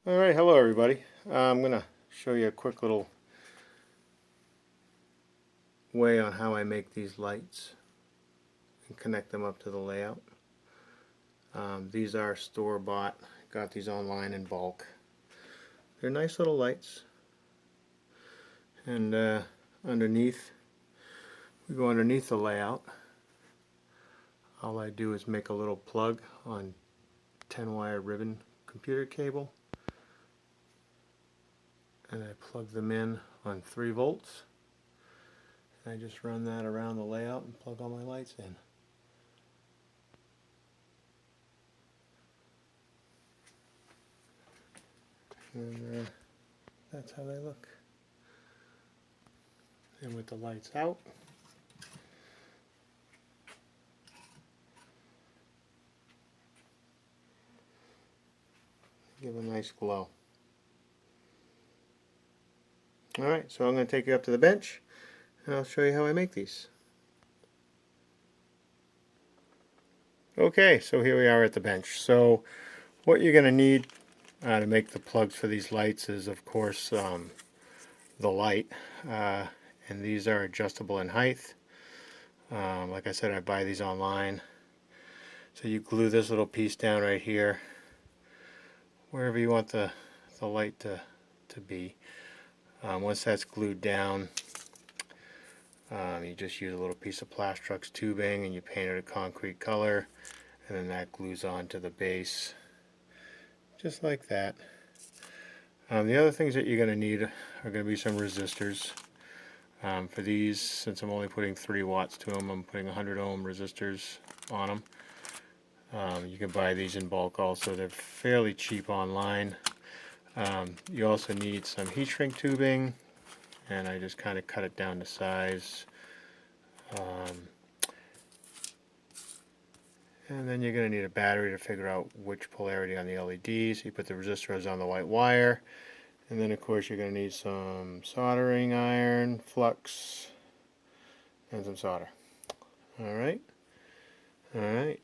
Alright, hello everybody. I'm going to show you a quick little way on how I make these lights and connect them up to the layout. These are store-bought. Got these online in bulk. They're nice little lights. And underneath, we go underneath the layout. All I do is make a little plug on 10-wire ribbon computer cable. And I plug them in on 3 volts. I just run that around the layout and plug all my lights in. And that's how they look. And with the lights out, give a nice glow. Alright, so I'm going to take you up to the bench and I'll show you how I make these. Okay, so here we are at the bench. So what you're going to need to make the plugs for these lights is, of course, the light. And these are adjustable in height. Like I said, I buy these online. So you glue this little piece down right here, wherever you want the light to be. Once that's glued down, you just use a little piece of Plastrux tubing and you paint it a concrete color, and then that glues onto the base just like that. The other things that you're going to need are going to be some resistors. For these, since I'm only putting 3 watts to them, I'm putting 100 ohm resistors on them. You can buy these in bulk also. They're fairly cheap online. You also need some heat shrink tubing, and I just kind of cut it down to size. And then you're going to need a battery to figure out which polarity on the LED. So you put the resistors on the white wire. And then of course you're going to need some soldering iron, flux, and some solder. Alright. Alright.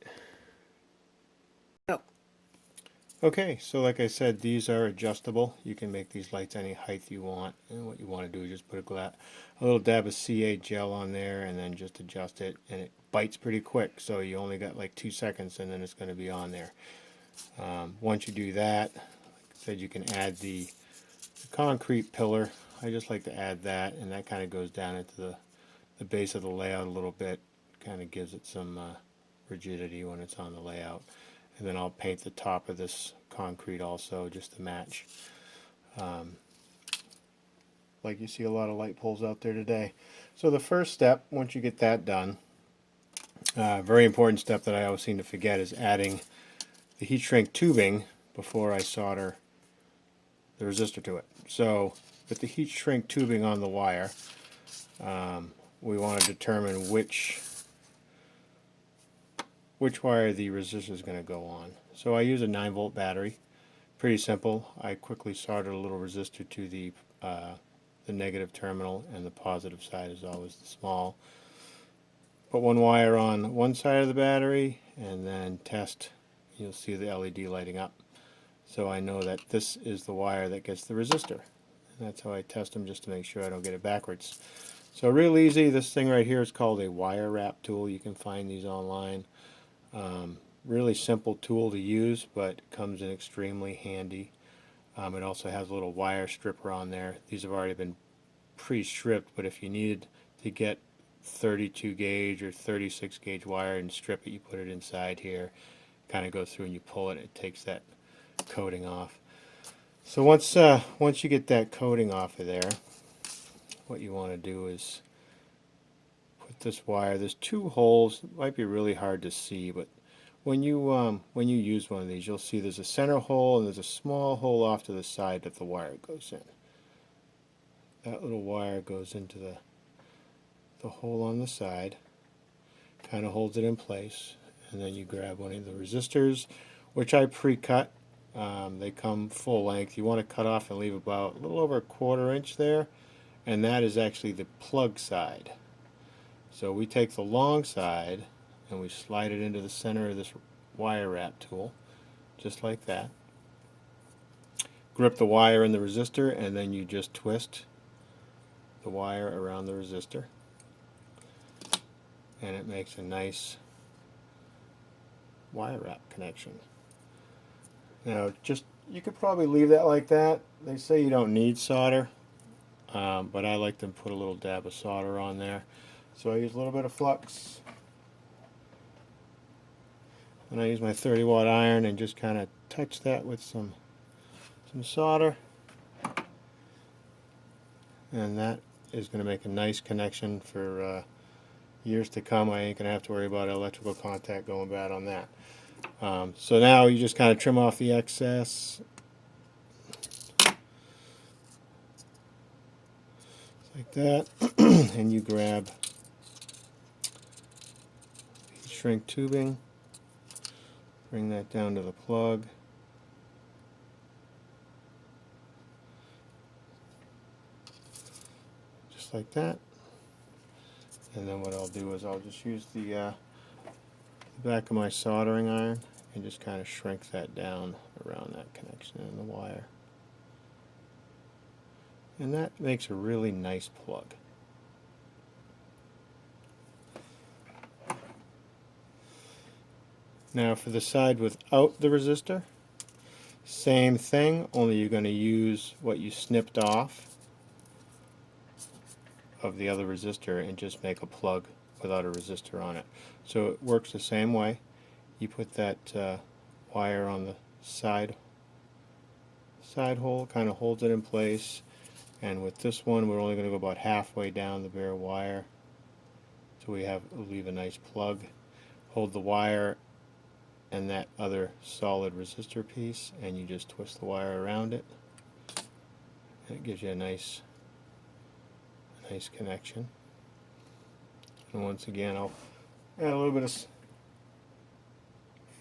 Okay, so like I said, these are adjustable. You can make these lights any height you want. And what you want to do is just put a little dab of CA gel on there and then just adjust it. And it bites pretty quick, so you only got like 2 seconds and then it's going to be on there. Once you do that, like I said, you can add the concrete pillar. I just like to add that, and that kind of goes down into the base of the layout a little bit. Kind of gives it some rigidity when it's on the layout. And then I'll paint the top of this concrete also just to match. Like you see a lot of light poles out there today. So the first step, once you get that done, very important step that I always seem to forget is adding the heat shrink tubing before I solder the resistor to it. So with the heat shrink tubing on the wire, we want to determine which wire the resistor is going to go on. So I use a 9-volt battery. Pretty simple. I quickly soldered a little resistor to the negative terminal, and the positive side is always the small. Put one wire on one side of the battery and then test. You'll see the LED lighting up. So I know that this is the wire that gets the resistor. And that's how I test them, just to make sure I don't get it backwards. So real easy. This thing right here is called a wire wrap tool. You can find these online. Really simple tool to use, but comes in extremely handy. It also has a little wire stripper on there. These have already been pre-stripped, but if you needed to get 32 gauge or 36 gauge wire and strip it, you put it inside here, kind of go through and you pull it, it takes that coating off. So once you get that coating off of there, what you want to do is put this wire, there's 2 holes. It might be really hard to see, but when you use one of these, you'll see there's a center hole and there's a small hole off to the side that the wire goes in. That little wire goes into the hole on the side, kind of holds it in place, and then you grab one of the resistors, which I pre-cut. They come full length. You want to cut off and leave about a little over a 1/4 inch there, and that is actually the plug side. So we take the long side and we slide it into the center of this wire wrap tool, just like that. grip the wire in the resistor, and then you just twist the wire around the resistor, and it makes a nice wire wrap connection. Now, just you could probably leave that like that. They say you don't need solder, but I like to put a little dab of solder on there. So I use a little bit of flux, and I use my 30-watt iron and just kind of touch that with some solder, and that is going to make a nice connection for years to come. I ain't going to have to worry about electrical contact going bad on that. So now you just kind of trim off the excess, like that, and you grab heat shrink tubing, bring that down to the plug, just like that. And then what I'll do is I'll just use the back of my soldering iron and just kind of shrink that down around that connection in the wire. And that makes a really nice plug. Now for the side without the resistor, same thing, only you're going to use what you snipped off of the other resistor and just make a plug without a resistor on it. So it works the same way. You put that wire on the side hole, kind of holds it in place, and with this one we're only going to go about halfway down the bare wire, so we leave a nice plug. Hold the wire and that other solid resistor piece, and you just twist the wire around it, and it gives you a nice connection. And once again, I'll add a little bit of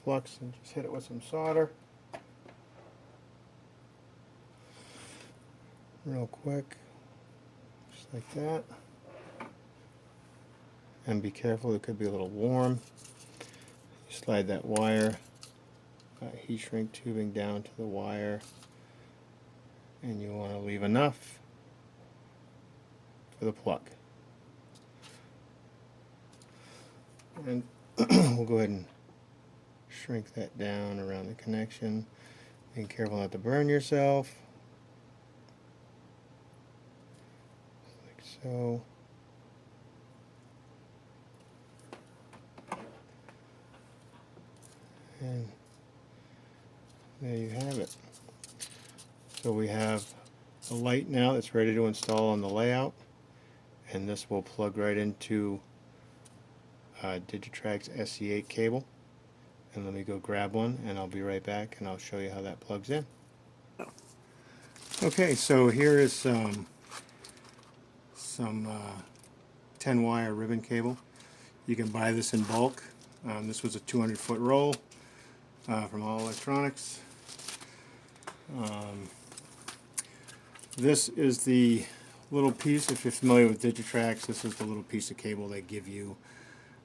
flux and just hit it with some solder real quick, just like that. And be careful, it could be a little warm. You slide that wire, heat shrink tubing down to the wire, and you want to leave enough for the plug. And we'll go ahead and shrink that down around the connection. Being careful not to burn yourself, like so. And there you have it. So we have a light now that's ready to install on the layout, and this will plug right into Digitrax SC8 cable. And let me go grab one, and I'll be right back, and I'll show you how that plugs in. Okay, so here is some 10-wire ribbon cable. You can buy this in bulk. This was a 200-foot roll from All Electronics. This is the little piece, if you're familiar with Digitrax, this is the little piece of cable they give you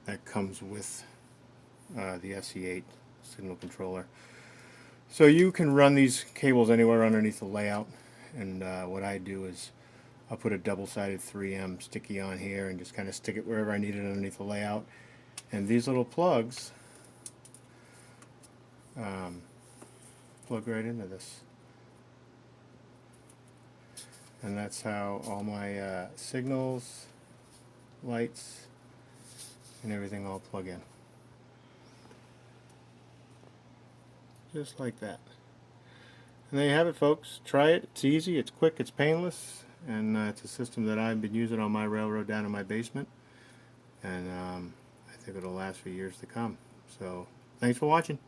that comes with the SC8 signal controller. So you can run these cables anywhere underneath the layout, and what I do is I'll put a double-sided 3M sticky on here and just kind of stick it wherever I need it underneath the layout. And these little plugs plug right into this. And that's how all my signals, lights, and everything all plug in. Just like that. And there you have it, folks. Try it. It's easy, it's quick, it's painless, and it's a system that I've been using on my railroad down in my basement, and I think it'll last for years to come. So thanks for watching.